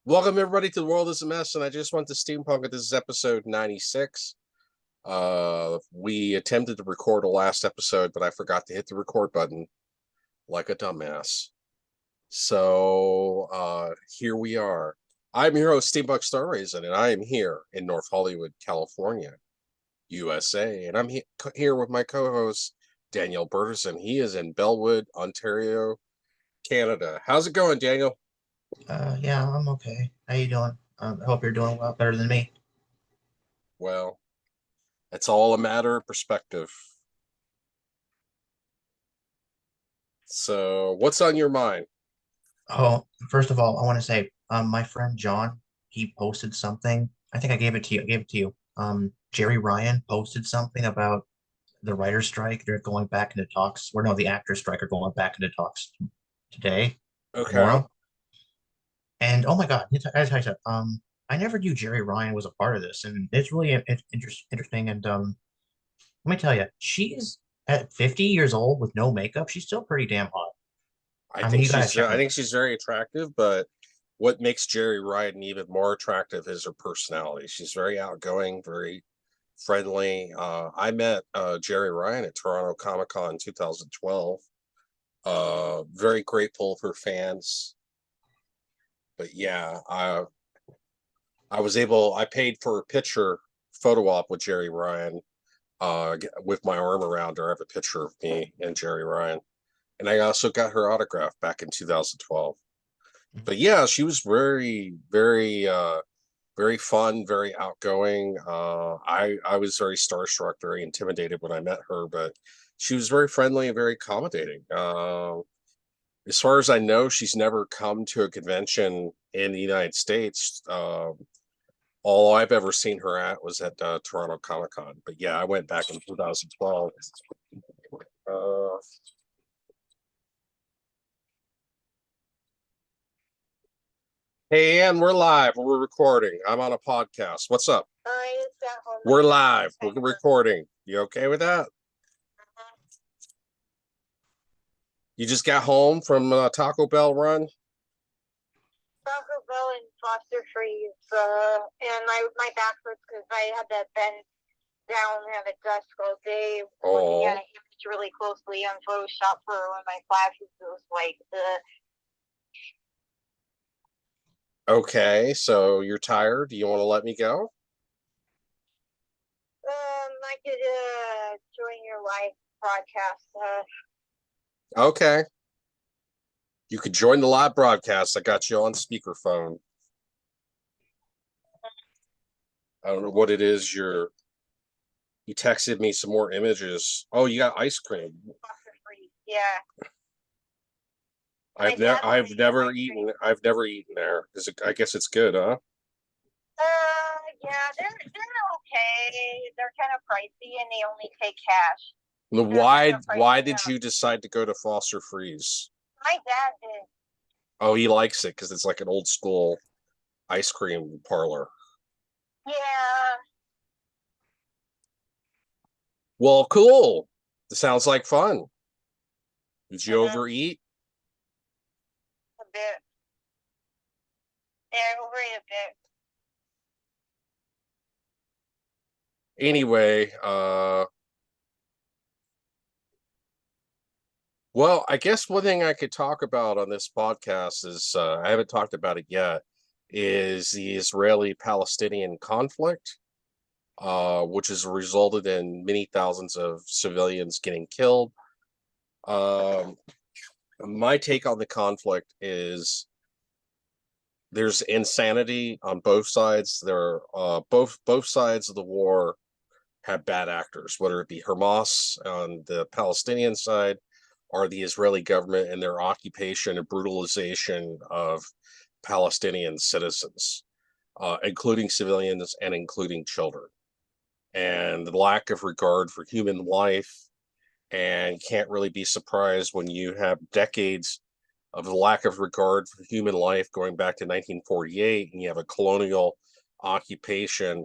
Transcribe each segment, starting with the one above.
Welcome everybody to The World is a Mess, and I just went to Steampunk. This is episode 96. We attempted to record a last episode, but I forgot to hit the record button like a dumbass. So here we are. I'm your host, Steampunk Star Raisin, and I am here in North Hollywood, California, USA. And I'm here with my co-host, Daniel Burterson. He is in Bellwood, Ontario, Canada. How's it going, Daniel? Yeah, I'm okay. How you doing? I hope you're doing well, better than me. Well, it's all a matter of perspective. So, what's on your mind? Oh, first of all, I want to say, my friend John, he posted something. I think I gave it to you. I gave it to you. Jeri Ryan posted something about the writer's strike. They're going back into talks. Or no, the actor's strike are going back into talks today or Okay. tomorrow. And oh my God, as I said, I never knew Jeri Ryan was a part of this, and it's really interesting. And let me tell you, she's at 50 years old with no makeup. She's still pretty damn hot. I I mean, think you gotta she's check I her. think she's very attractive, but what makes Jeri Ryan even more attractive is her personality. She's very outgoing, very friendly. I met Jeri Ryan at Toronto Comic Con 2012. Very grateful for fans. But yeah, I paid for a picture photo op with Jeri Ryan with my arm around her. I have a picture of me and Jeri Ryan. And I also got her autograph back in 2012. But yeah, she was very fun, very outgoing. I was very starstruck, very intimidated when I met her, but she was very friendly and very accommodating. As far as I know, she's never come to a convention in the United States. All I've ever seen her at was at Toronto Comic Con. But yeah, I went back in 2012. Uh, Hey, Ann, we're live. We're recording. I'm on a podcast. What's up? I just got home. We're live. We're recording. You okay with that? You just got home from Taco Bell run? Taco Bell and Foster Freeze. And my back hurts because I had to bend down and have a desk all day looking at an image really closely on Photoshop for one of my classes. It was like, Okay, so you're tired. Do you want to let me go? I could join your live broadcast. Okay. You could join the live broadcast. I got you on speakerphone. I don't know what it is. You texted me some more images. Oh, you got ice cream. Yeah. I've never eaten there. I guess it's good, huh? Yeah, they're okay. They're kind of pricey and they only take cash. Why did you decide to go to Foster Freeze? My dad did. Oh, he likes it because it's like an old school ice cream parlor. Yeah. Well, cool. This sounds like fun. Did you overeat? A bit. Yeah, I overate a bit. Anyway, well, I guess one thing I could talk about on this podcast is I haven't talked about it yet, is the Israeli-Palestinian conflict, which has resulted in many thousands of civilians getting killed. Um, my take on the conflict is there's insanity on both sides. Both sides of the war have bad actors, whether it be Hamas on the Palestinian side or the Israeli government and their occupation and brutalization of Palestinian citizens, including civilians and including children, and the lack of regard for human life. And can't really be surprised when you have decades of the lack of regard for human life going back to 1948, and you have a colonial occupation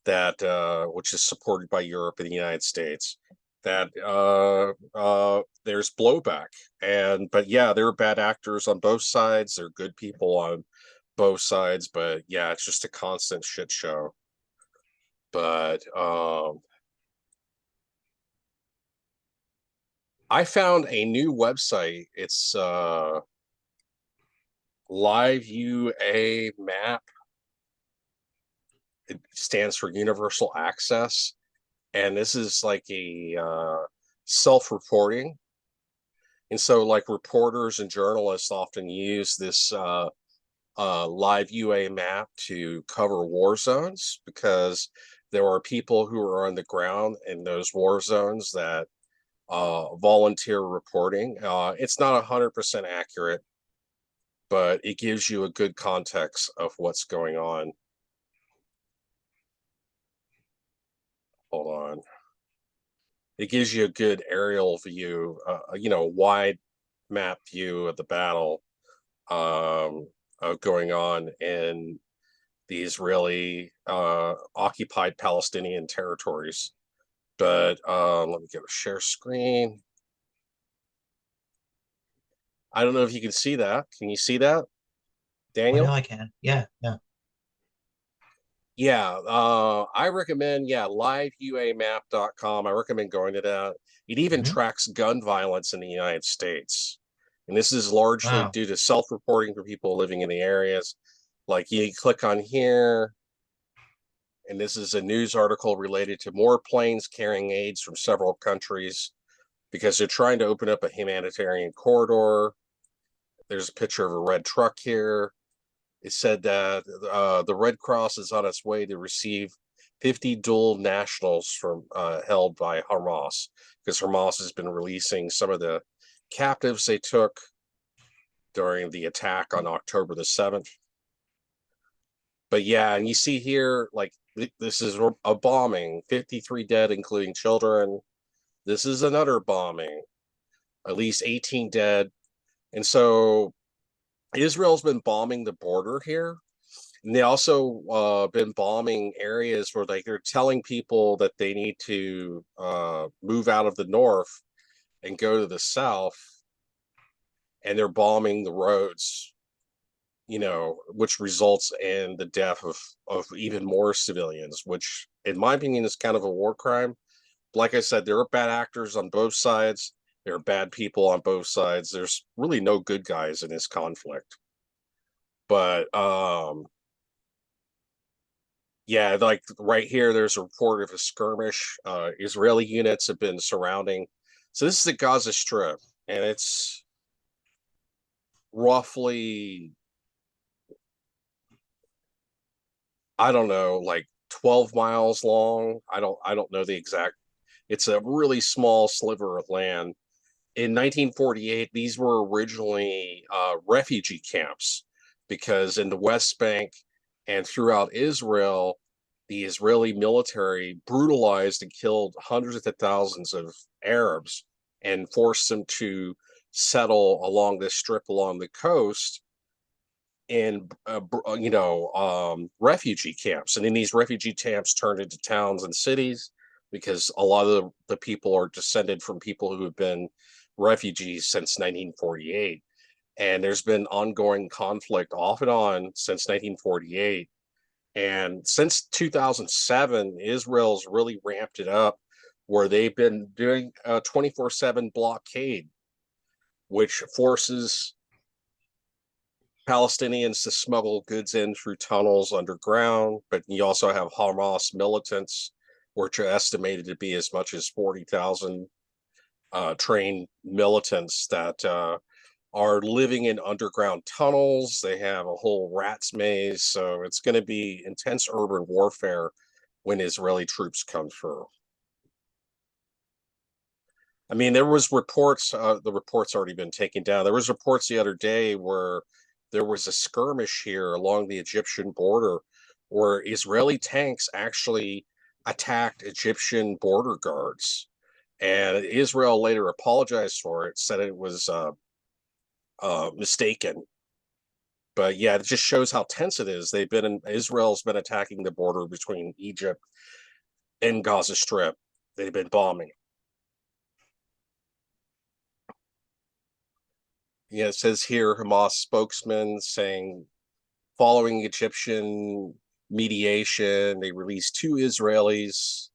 that which is supported by Europe and the United States. That there's blowback, but yeah, there are bad actors on both sides. There are good people on both sides, but yeah, it's just a constant shit show. But I found a new website. It's Live UA Map. It stands for Universal Access, and this is like a self-reporting. And so, like reporters and journalists often use this live UA map to cover war zones because there are people who are on the ground in those war zones that volunteer reporting. It's not 100% accurate, but it gives you a good context of what's going on. Hold on. It gives you a good aerial view, wide map view of the battle going on in the Israeli occupied Palestinian territories. But let me get a share screen. I don't know if you can see that. Can you see that, Oh, now Daniel? I can. Yeah, yeah. Yeah, I recommend, liveuamap.com. I recommend going to that. It even Hmm. tracks gun violence in the United States. And this is largely Wow. due to self-reporting for people living in the areas. Like you click on here, and this is a news article related to more planes carrying aids from several countries because they're trying to open up a humanitarian corridor. There's a picture of a red truck here. It said that the Red Cross is on its way to receive 50 dual nationals from held by Hamas because Hamas has been releasing some of the captives they took during the attack on October the 7th. But yeah, and you see here, like, this is a bombing, 53 dead, including children. This is another bombing, at least 18 dead. And so Israel's been bombing the border here. And they also been bombing areas where like they're telling people that they need to move out of the north and go to the south, and they're bombing the roads, which results in the death of even more civilians, which in my opinion is kind of a war crime. Like I said, there are bad actors on both sides. There are bad people on both sides. There's really no good guys in this conflict. But yeah, like right here, there's a report of a skirmish. Israeli units have been surrounding. So this is the Gaza Strip, and it's roughly, I don't know, like 12 miles long. I don't know the exact. It's a really small sliver of land. In 1948, these were originally refugee camps because in the West Bank and throughout Israel, the Israeli military brutalized and killed hundreds of thousands of Arabs and forced them to settle along this strip along the coast in refugee camps, and then these refugee camps turned into towns and cities because a lot of the people are descended from people who have been refugees since 1948. And there's been ongoing conflict off and on since 1948, and since 2007 Israel's really ramped it up where they've been doing a 24/7 blockade, which forces Palestinians to smuggle goods in through tunnels underground, but you also have Hamas militants, which are estimated to be as much as 40,000 trained militants that are living in underground tunnels. They have a whole rat's maze. So it's going to be intense urban warfare when Israeli troops come through. I mean, there was reports, the report's already been taken down. There was reports the other day where there was a skirmish here along the Egyptian border where Israeli tanks actually attacked Egyptian border guards. And Israel later apologized for it, said it was mistaken. But yeah, it just shows how tense it is. Israel's been attacking the border between Egypt and Gaza Strip. They've been bombing. Yeah, it says here Hamas spokesman saying Following Egyptian mediation, they released two Israelis,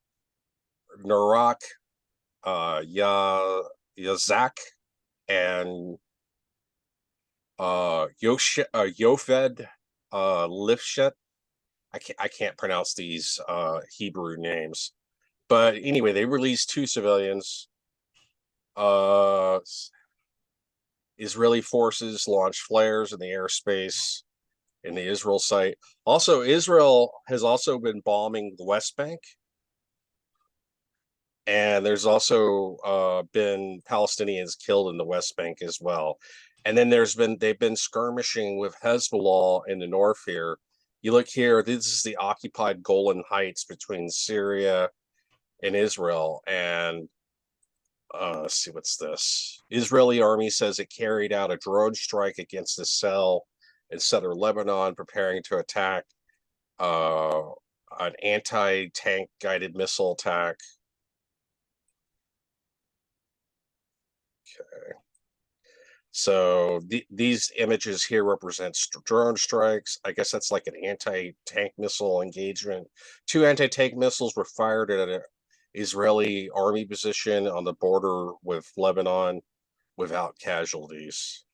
Narak Yazak and Yofed Lifshet. I can't pronounce these Hebrew names. But anyway, they released two civilians. Uh, Israeli forces launched flares in the airspace in the Israel site. Also, Israel has also been bombing the West Bank, and there's also been Palestinians killed in the West Bank as well. And then they've been skirmishing with Hezbollah in the north here. You look here, this is the occupied Golan Heights between Syria and Israel. And let's see, what's this? Israeli army says it carried out a drone strike against a cell in southern Lebanon, preparing to attack uh, an anti-tank guided missile attack. Okay. So these images here represent drone strikes. I guess that's like an anti-tank missile engagement. Two anti-tank missiles were fired at an Israeli army position on the border with Lebanon without casualties.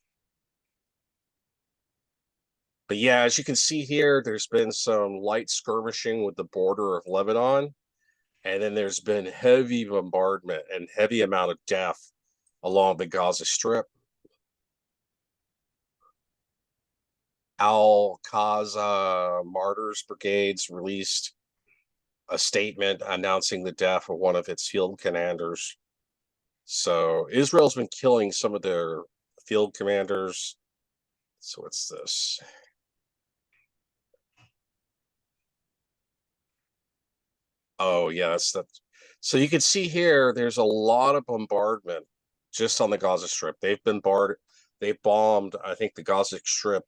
But yeah, as you can see here, there's been some light skirmishing with the border of Lebanon, and then there's been heavy bombardment and heavy amount of death along the Gaza Strip. Al-Qaza Martyrs Brigades released a statement announcing the death of one of its field commanders. So Israel's been killing some of their field commanders. So what's this? Oh, yes. So you can see here, there's a lot of bombardment just on the Gaza Strip. They've bombed, I think, the Gaza Strip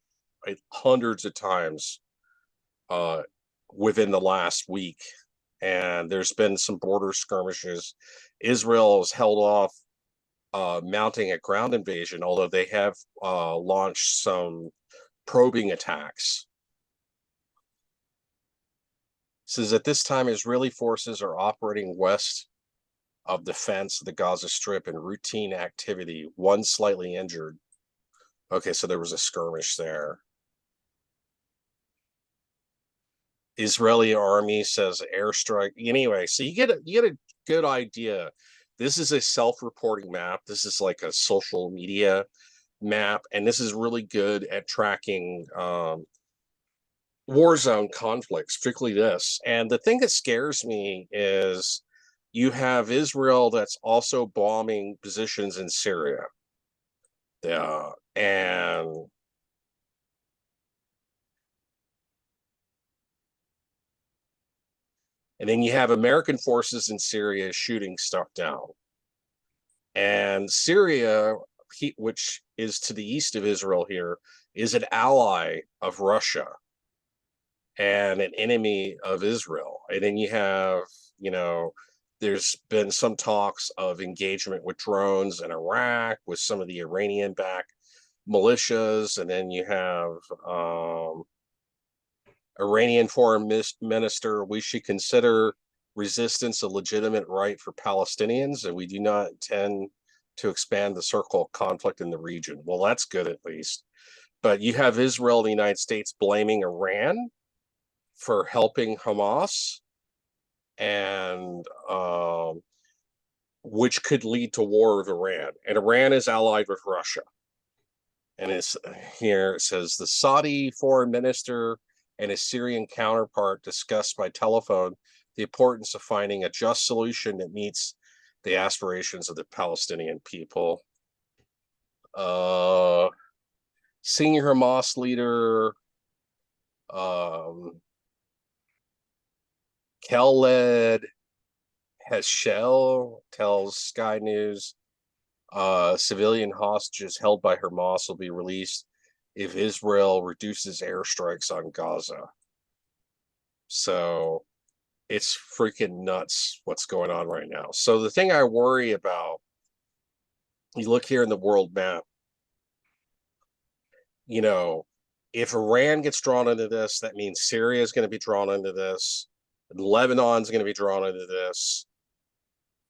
hundreds of times uh, within the last week. And there's been some border skirmishes. Israel has held off mounting a ground invasion, although they have launched some probing attacks. It says at this time, Israeli forces are operating west of the fence of the Gaza Strip in routine activity. One slightly injured. Okay, so there was a skirmish there. Israeli army says airstrike. Anyway, so you get a good idea. This is a self-reporting map. This is like a social media map, and this is really good at tracking war zone conflicts, particularly this. And the thing that scares me is you have Israel that's also bombing positions in Syria. Yeah, and then you have American forces in Syria shooting stuff down. And Syria, which is to the east of Israel here, is an ally of Russia and an enemy of Israel. And then you have, you know, there's been some talks of engagement with drones in Iraq with some of the Iranian backed militias. And then you have Iranian foreign minister, we should consider resistance a legitimate right for Palestinians, and we do not intend to expand the circle of conflict in the region. Well, that's good at least. But you have Israel and the United States blaming Iran for helping Hamas, and which could lead to war with Iran. And Iran is allied with Russia. And it's here, it says the Saudi foreign minister and his Syrian counterpart discussed by telephone the importance of finding a just solution that meets the aspirations of the Palestinian people. Senior Hamas leader Khaled Heschel tells Sky News civilian hostages held by Hamas will be released if Israel reduces airstrikes on Gaza. So it's freaking nuts what's going on right now. So the thing I worry about, you look here in the world map, you know, If Iran gets drawn into this, that means Syria is going to be drawn into this. Lebanon's going to be drawn into this.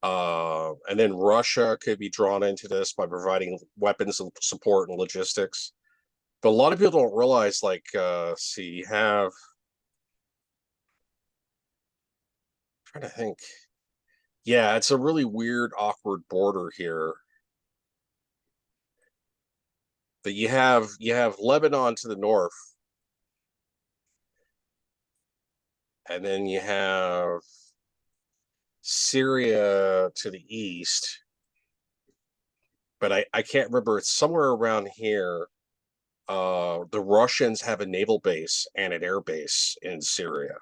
And then Russia could be drawn into this by providing weapons support and logistics. But a lot of people don't realize, like, see, you have, I'm trying to think. Yeah, it's a really weird, awkward border here. But you have Lebanon to the north, and then you have Syria to the east. But I can't remember. It's somewhere around here. The Russians have a naval base and an air base in Syria.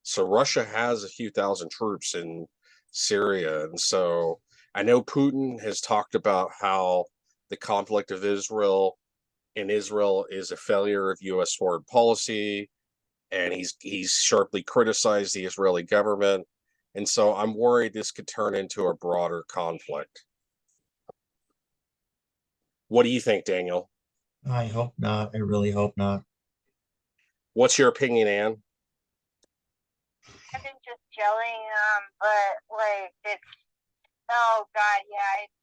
So Russia has a few thousand troops in Syria. And so I know Putin has talked about how the conflict of Israel in Israel is a failure of US foreign policy, and he's sharply criticized the Israeli government. And so I'm worried this could turn into a broader conflict. What do you think, Daniel? I hope not. I really hope not. What's your opinion, Anne? I've been just gelling, but like it's oh god, yeah, it's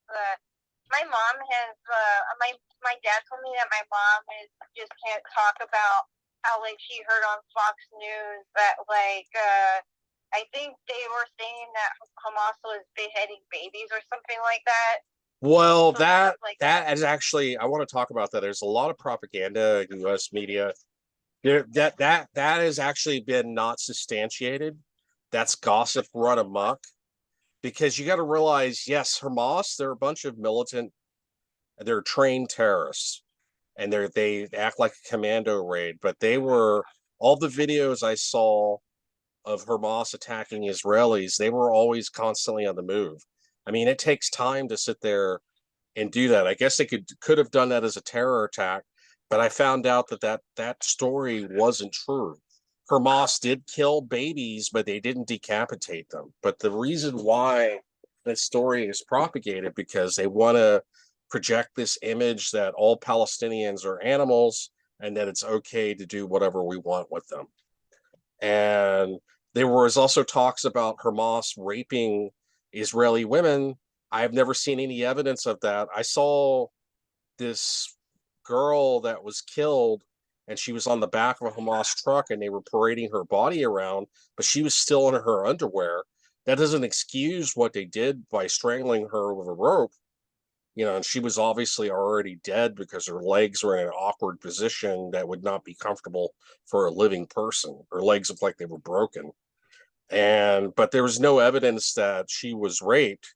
my mom has my dad told me that my mom is just can't talk about how like she heard on Fox News that like I think they were saying that Hamas was beheading babies or something like that. Well, So that like that is actually, I want to talk about that. There's a lot of propaganda in U.S. media. That has actually been not substantiated. That's gossip run amok. Because you got to realize, yes, Hamas, they're a bunch of militant, they're trained terrorists, and they act like a commando raid. But they were, all the videos I saw of Hamas attacking Israelis, they were always constantly on the move. I mean, it takes time to sit there and do that. I guess they could have done that as a terror attack, but I found out that story wasn't true. Hamas did kill babies, but they didn't decapitate them. But the reason why that story is propagated because they want to project this image that all Palestinians are animals and that it's okay to do whatever we want with them. And there was also talks about Hamas raping Israeli women. I've never seen any evidence of that. I saw this girl that was killed, and she was on the back of a Hamas truck and they were parading her body around, but she was still in her underwear. That doesn't excuse what they did by strangling her with a rope. And she was obviously already dead because her legs were in an awkward position that would not be comfortable for a living person. Her legs looked like they were broken. But there was no evidence that she was raped,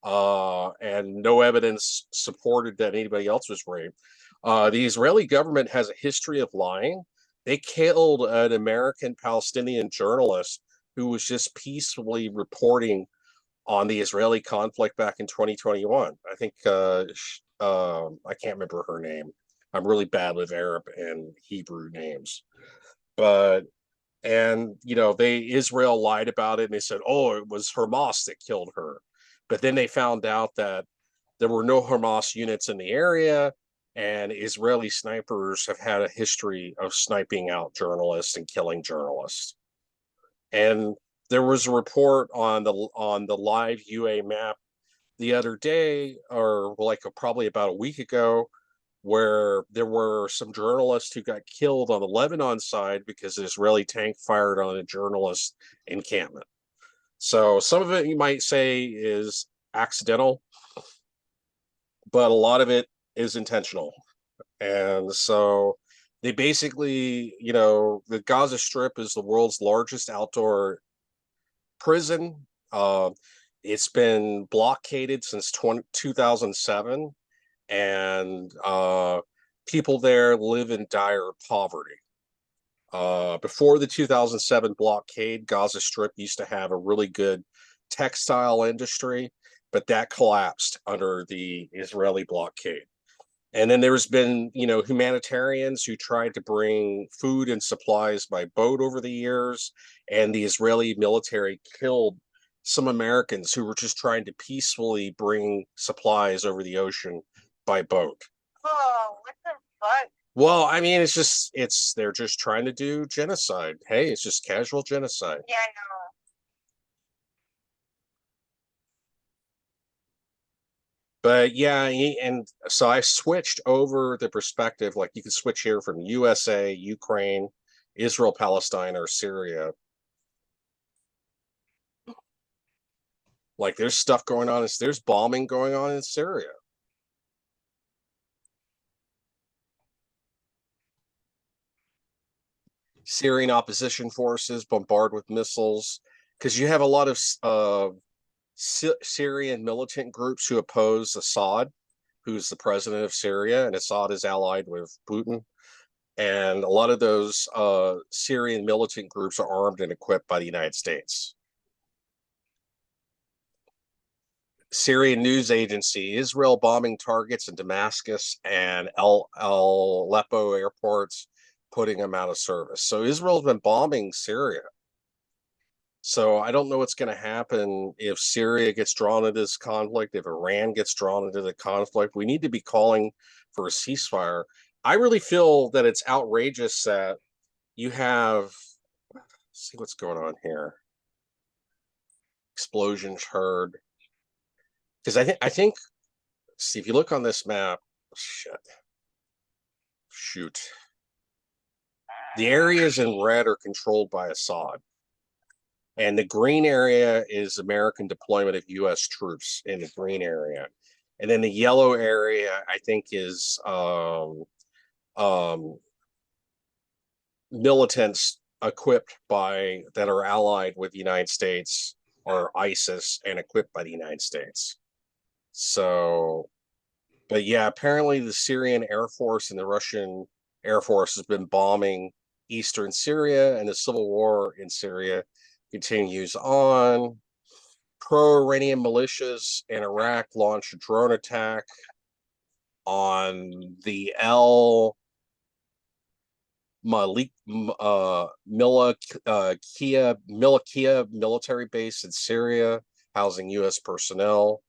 and no evidence supported that anybody else was raped. The Israeli government has a history of lying. They killed an American Palestinian journalist who was just peacefully reporting on the Israeli conflict back in 2021. I think I can't remember her name. I'm really bad with Arab and Hebrew names, but Israel lied about it and they said, oh, it was Hamas that killed her. But then they found out that there were no Hamas units in the area, and Israeli snipers have had a history of sniping out journalists and killing journalists. And there was a report on the live UA map the other day, or like probably about a week ago, where there were some journalists who got killed on the Lebanon side because an Israeli tank fired on a journalist encampment. So some of it you might say is accidental, but a lot of it is intentional. And so they basically, the Gaza Strip is the world's largest outdoor prison. It's been blockaded since 2007, and people there live in dire poverty. Before the 2007 blockade, Gaza Strip used to have a really good textile industry, but that collapsed under the Israeli blockade. And then there's been, humanitarians who tried to bring food and supplies by boat over the years, and the Israeli military killed some Americans who were just trying to peacefully bring supplies over the ocean by boat. oh, what the fuck? Well, I mean, they're just trying to do genocide. Hey, it's just casual genocide. Yeah, I know. But yeah, and so I switched over the perspective. Like you can switch here from USA, Ukraine, Israel, Palestine, or Syria. Like there's stuff going on. There's bombing going on in Syria. Syrian opposition forces bombard with missiles because you have a lot of Syrian militant groups who oppose Assad, who's the president of Syria, and Assad is allied with Putin. And a lot of those Syrian militant groups are armed and equipped by the United States. Syrian news agency, Israel bombing targets in Damascus and Aleppo airports, putting them out of service. So Israel's been bombing Syria. So I don't know what's going to happen if Syria gets drawn into this conflict, if Iran gets drawn into the conflict. We need to be calling for a ceasefire. I really feel that it's outrageous that you have, let's see what's going on here. Explosions heard. Because I think, see, if you look on this map, shoot. The areas in red are controlled by Assad. And the green area is American deployment of U.S. troops in the green area. And then the yellow area, I think, is um, militants equipped by that are allied with the United States or ISIS and equipped by the United States. So, but yeah, apparently the Syrian Air Force and the Russian Air Force has been bombing eastern Syria, and the civil war in Syria continues on. Pro-Iranian militias in Iraq launched a drone attack on the Milikia military base in Syria, housing U.S. personnel.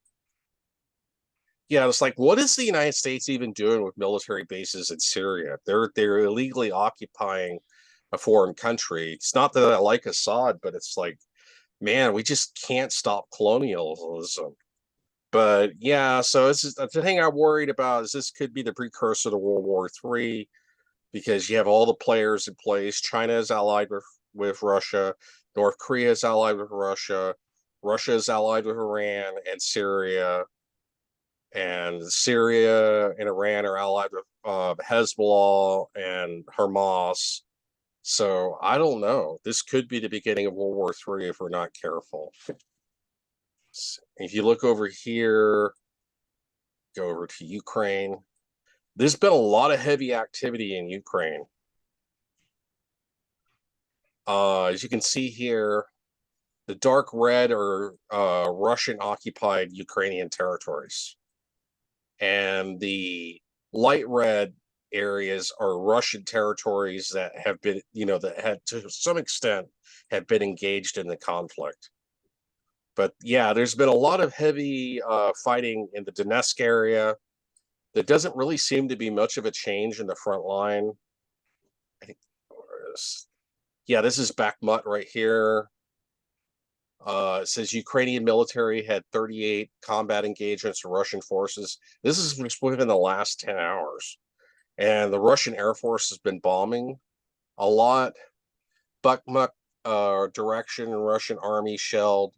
Yeah, it's like, what is the United States even doing with military bases in Syria? They're illegally occupying a foreign country. It's not that I like Assad, but it's like, man, we just can't stop colonialism. But yeah, so this is the thing I'm worried about is this could be the precursor to World War III because you have all the players in place. China is allied with Russia, North Korea is allied with Russia, Russia is allied with Iran and Syria and Iran are allied with Hezbollah and Hamas. So I don't know. This could be the beginning of World War III if we're not careful. If you look over here, go over to Ukraine. There's been a lot of heavy activity in Ukraine. As you can see here, the dark red are Russian occupied Ukrainian territories. And the light red areas are Russian territories that have been, that had to some extent have been engaged in the conflict. But yeah, there's been a lot of heavy fighting in the Donetsk area. There doesn't really seem to be much of a change in the front line. I think, yeah, this is Bakhmut right here. It says Ukrainian military had 38 combat engagements with Russian forces. This is within the last 10 hours. And the Russian Air Force has been bombing a lot. Bakhmut direction, Russian army shelled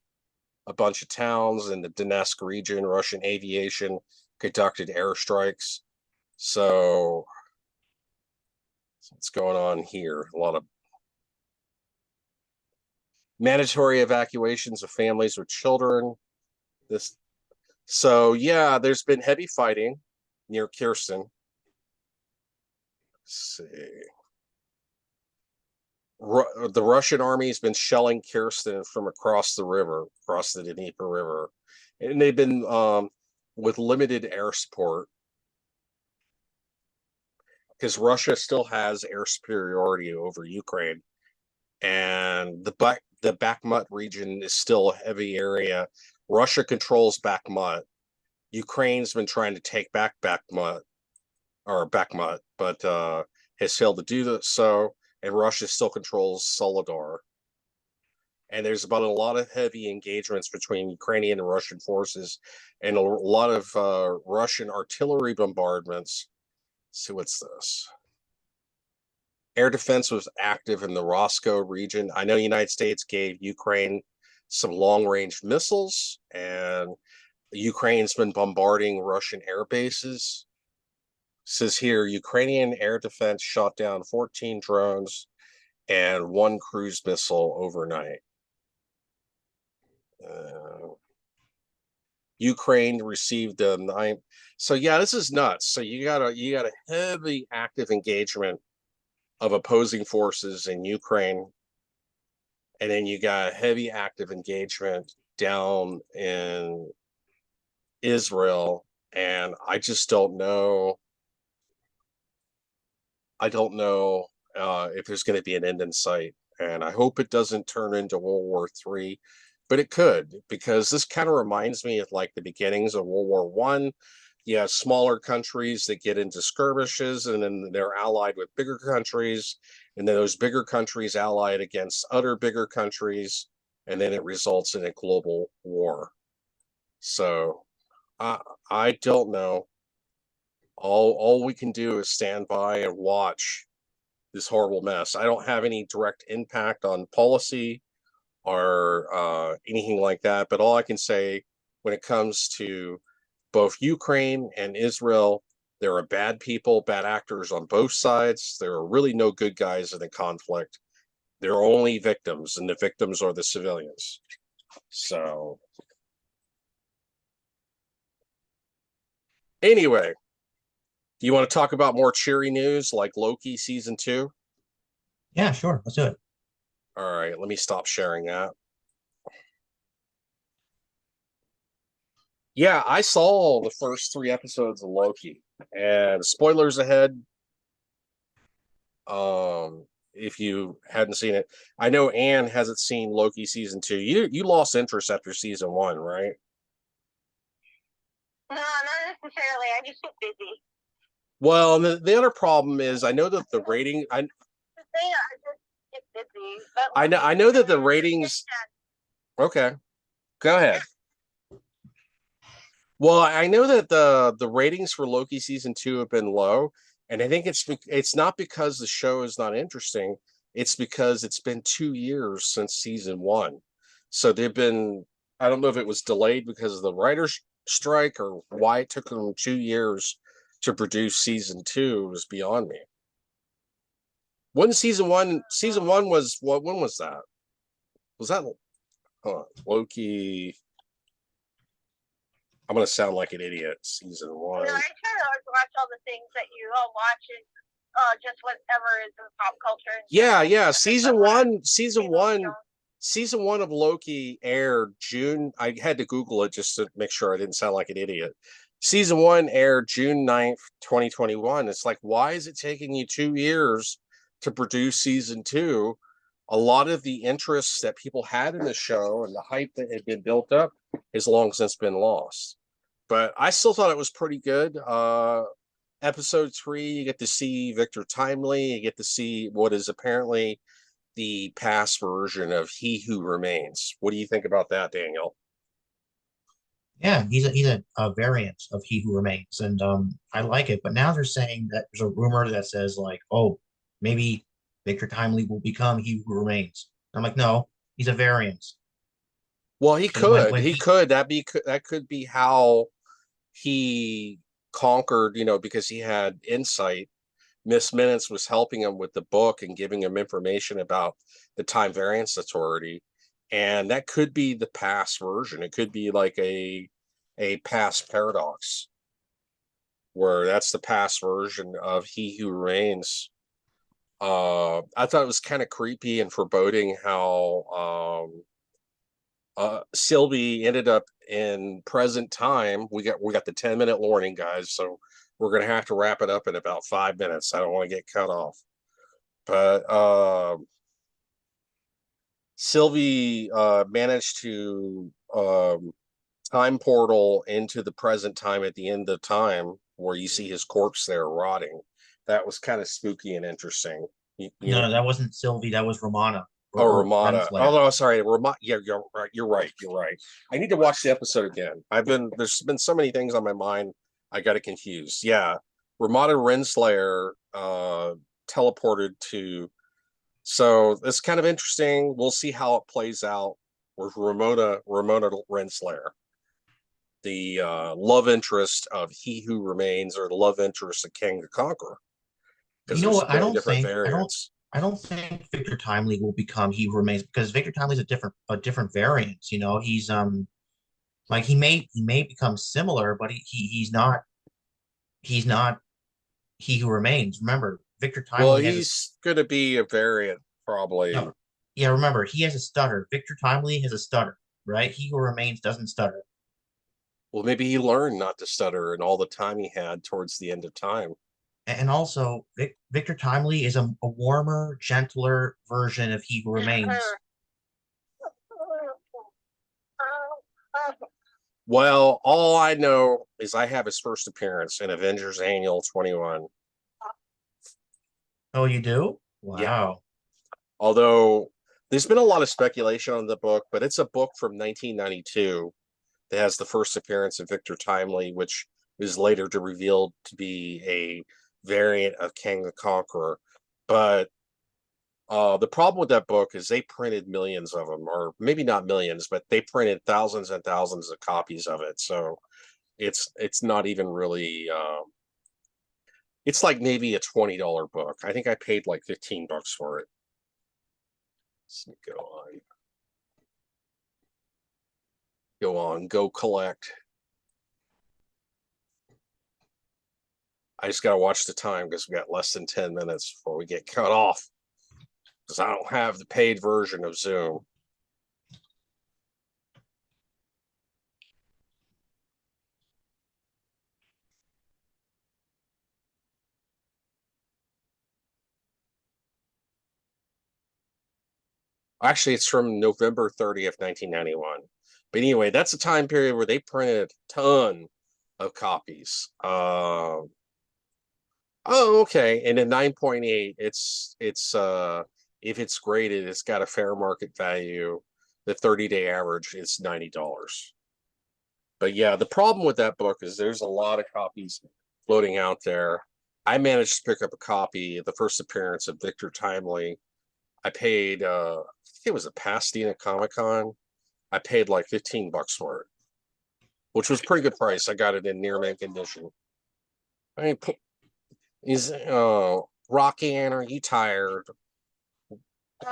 a bunch of towns in the Donetsk region. Russian aviation conducted airstrikes. So what's going on here? A lot of mandatory evacuations of families with children. So yeah, there's been heavy fighting near Kherson. Let's see. The Russian army has been shelling Kherson from across the river, across the Dnieper River, and they've been with limited air support because Russia still has air superiority over Ukraine, and the Bakhmut region is still a heavy area. Russia controls Bakhmut. Ukraine's been trying to take back Bakhmut, or Bakhmut, but has failed to do so, and Russia still controls Soledar. And there's about a lot of heavy engagements between Ukrainian and Russian forces, and a lot of Russian artillery bombardments. Let's see, what's this? Air defense was active in the Roscoe region. I know the United States gave Ukraine some long-range missiles, and Ukraine's been bombarding Russian air bases. It says here, Ukrainian air defense shot down 14 drones and 1 cruise missile overnight. Ukraine received the 9. So yeah, this is nuts. So you got a heavy active engagement of opposing forces in Ukraine, and then you got heavy active engagement down in Israel, and I just don't know. I don't know if there's going to be an end in sight, and I hope it doesn't turn into World War III, but it could, because this kind of reminds me of like the beginnings of World War One. You have smaller countries that get into skirmishes, and then they're allied with bigger countries, and then those bigger countries allied against other bigger countries, and then it results in a global war. So I don't know. All we can do is stand by and watch this horrible mess. I don't have any direct impact on policy or anything like that, but all I can say when it comes to both Ukraine and Israel, there are bad people, bad actors on both sides. There are really no good guys in the conflict. There are only victims, and the victims are the civilians. So anyway, do you want to talk about more cheery news like Loki season 2? Yeah, sure. Let's do it. All right, let me stop sharing that. Yeah, I saw the first 3 episodes of Loki, and spoilers ahead. If you hadn't seen it, I know Anne hasn't seen Loki season 2. You lost interest after season 1, right? No, not necessarily. I just get busy. Well, the other problem is I know that the rating I just get busy. But I know that the ratings. Okay, go ahead. Well, I know that the ratings for Loki season 2 have been low, and I think it's not because the show is not interesting. It's because it's been 2 years since season 1, so they've been. I don't know if it was delayed because of the writers' strike or why it took them 2 years to produce season 2 is beyond me. When season one? Season 1 was what? When was that? Was that Loki? I'm gonna sound like an idiot. Season 1. I try to watch all the things that you all watch and just whatever is in pop culture. Yeah. Season one of Loki aired June. I had to Google it just to make sure I didn't sound like an idiot. Season 1 aired June 9th, 2021. It's like, why is it taking you 2 years to produce season 2? A lot of the interest that people had in the show and the hype that had been built up has long since been lost. But I still thought it was pretty good. Episode 3, you get to see Victor Timely. You get to see what is apparently the past version of He Who Remains. What do you think about that, Daniel? Yeah, he's a variant of He Who Remains, and I like it. But now they're saying that there's a rumor that says like, oh, maybe Victor Timely will become He Who Remains. I'm like, no, he's a variant. Well, he Because when could. when He could. That could be how he conquered, because he had insight. Miss Minutes was helping him with the book and giving him information about the Time Variance Authority, and that could be the past version. It could be like a past paradox, where that's the past version of He Who Remains. I thought it was kind of creepy and foreboding how Sylvie ended up in present time. We got the 10-minute warning, guys, so we're gonna have to wrap it up in about 5 minutes. I don't want to get cut off. But Sylvie managed to time portal into the present time at the end of time where you see his corpse there rotting. That was kind of spooky and interesting. No, that wasn't Sylvie. That was Romana or or Ramada. Renslayer. Oh no, sorry, Ramada. Yeah, you're right. You're right. You're right. I need to watch the episode again. There's been so many things on my mind. I got it confused. Yeah, Ramada Renslayer teleported to. So it's kind of interesting. We'll see how it plays out with Ramona Renslayer, the love interest of He Who Remains, or the love interest of King the Conqueror. Because You know there's what? many different variants. I don't think Victor Timely will become He Who Remains, because Victor Timely is a different variant. You know, he's like he may become similar, but he's not He Who Remains. Remember, Victor Well, Timely has he's going to be a variant, probably. no, yeah. Remember, he has a stutter. Victor Timely has a stutter, right? He Who Remains doesn't stutter. Well, maybe he learned not to stutter in all the time he had towards the end of time. And also, Victor Timely is a warmer, gentler version of He Who Remains. Well, all I know is I have his first appearance in Avengers Annual 21. Oh, you do? Yeah. Wow. Although there's been a lot of speculation on the book, but it's a book from 1992 that has the first appearance of Victor Timely, which is later revealed to be a variant of King the Conqueror. But the problem with that book is they printed millions of them, or maybe not millions, but they printed thousands and thousands of copies of it. So it's not even really. It's like maybe a $20 book. I think I paid like $15 for it. Let's go on. Go on. Go collect. I just gotta watch the time because we got less than 10 minutes before we get cut off. Because I don't have the paid version of Zoom. Actually, it's from November 30th, 1991. But anyway, that's a time period where they printed a ton of copies. Oh, okay. And in 9.8, it's if it's graded, it's got a fair market value. The 30-day average is $90. But yeah, the problem with that book is there's a lot of copies floating out there. I managed to pick up a copy of the first appearance of Victor Timely. I paid I think it was a Pasadena Comic-Con. I paid like $15 for it, which was a pretty good price. I got it in near mint condition. I mean, is Rocky Ann, are you tired?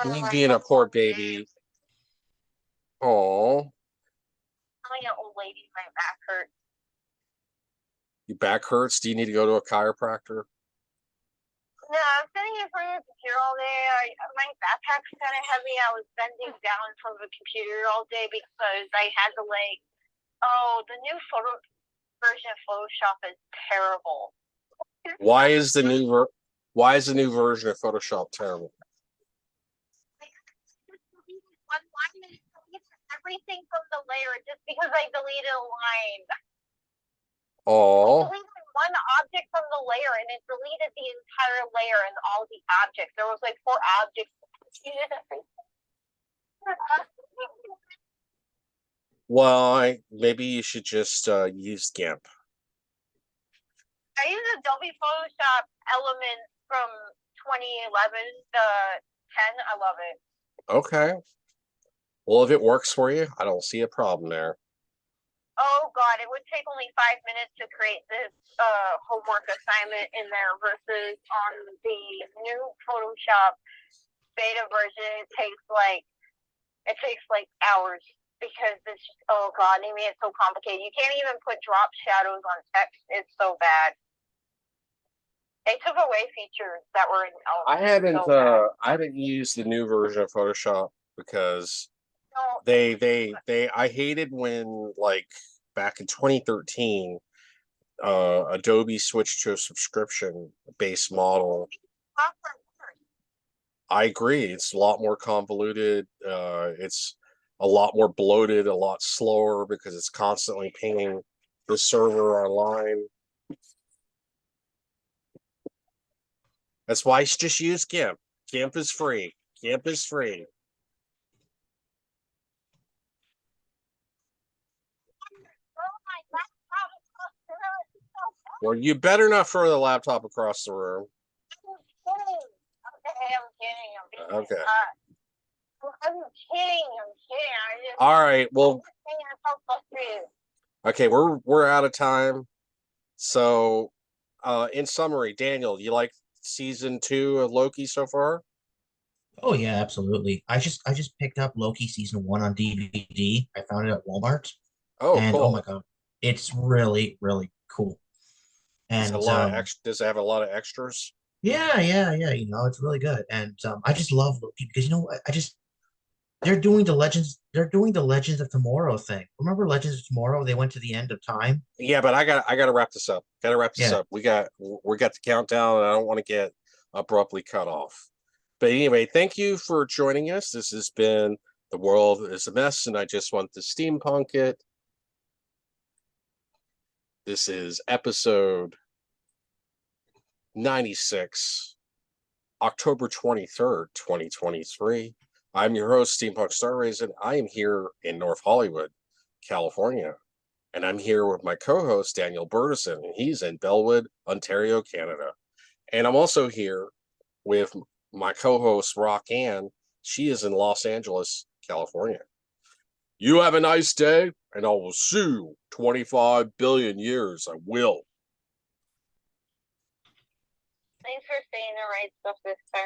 You being a poor baby. Oh, I'm an old lady. My back hurts. your back hurts? Do you need to go to a chiropractor? No, I'm sitting in front of the computer all day. My backpack's kind of heavy. I was bending down in front of the computer all day because I had to the new photo version of Photoshop is terrible. Why is the new version of Photoshop terrible? One line and it deletes everything from the layer just because I deleted a line. Oh. I deleted one object from the layer and it deleted the entire layer and all the objects. There was like 4 objects. Well, maybe you should just use GIMP. I use Adobe Photoshop Elements from 2011, the 10. I love it. Okay. Well, if it works for you, I don't see a problem there. Oh God, it would take only 5 minutes to create this homework assignment in there versus on the new Photoshop beta version. It takes like hours because it's just, oh God, they made it so complicated. You can't even put drop shadows on text. It's so bad. They took away features that were in Elements. I haven't used the new version of Photoshop because I hated when, like, back in 2013 Adobe switched to a subscription based model. I agree, it's a lot more convoluted, it's a lot more bloated, a lot slower because it's constantly pinging the server online. That's why I just use GIMP. GIMP is free. GIMP is free. Well, you better not throw the laptop across the room. I'm kidding. Okay. I'm kidding. All right. Well. Okay, we're out of time. So, in summary, Daniel, you like season 2 of Loki so far? Oh yeah, absolutely. I just picked up Loki season 1 on DVD. I found it at Walmart, Oh, and oh my cool. God, it's really, really cool. Does it a And lot of does it have a lot of extras? yeah, it's really good. And I just love Loki because I just they're doing the Legends of Tomorrow thing. Remember Legends of Tomorrow? They went to the end of time. Yeah, but I gotta wrap this up. Gotta wrap this Yeah. up. We got the countdown, and I don't want to get abruptly cut off. But anyway, thank you for joining us. This has been The World is a Mess, and I just want to steampunk it. This is episode 96, October 23rd, 2023. I'm your host, Steampunk Star Raisin. I am here in North Hollywood, California. And I'm here with my co-host, Daniel Burtison, and he's in Bellwood, Ontario, Canada. And I'm also here with my co-host, Rock Ann. She is in Los Angeles, California. You have a nice day, and I will see you 25 billion years. I will. Thanks for saying the right stuff this time.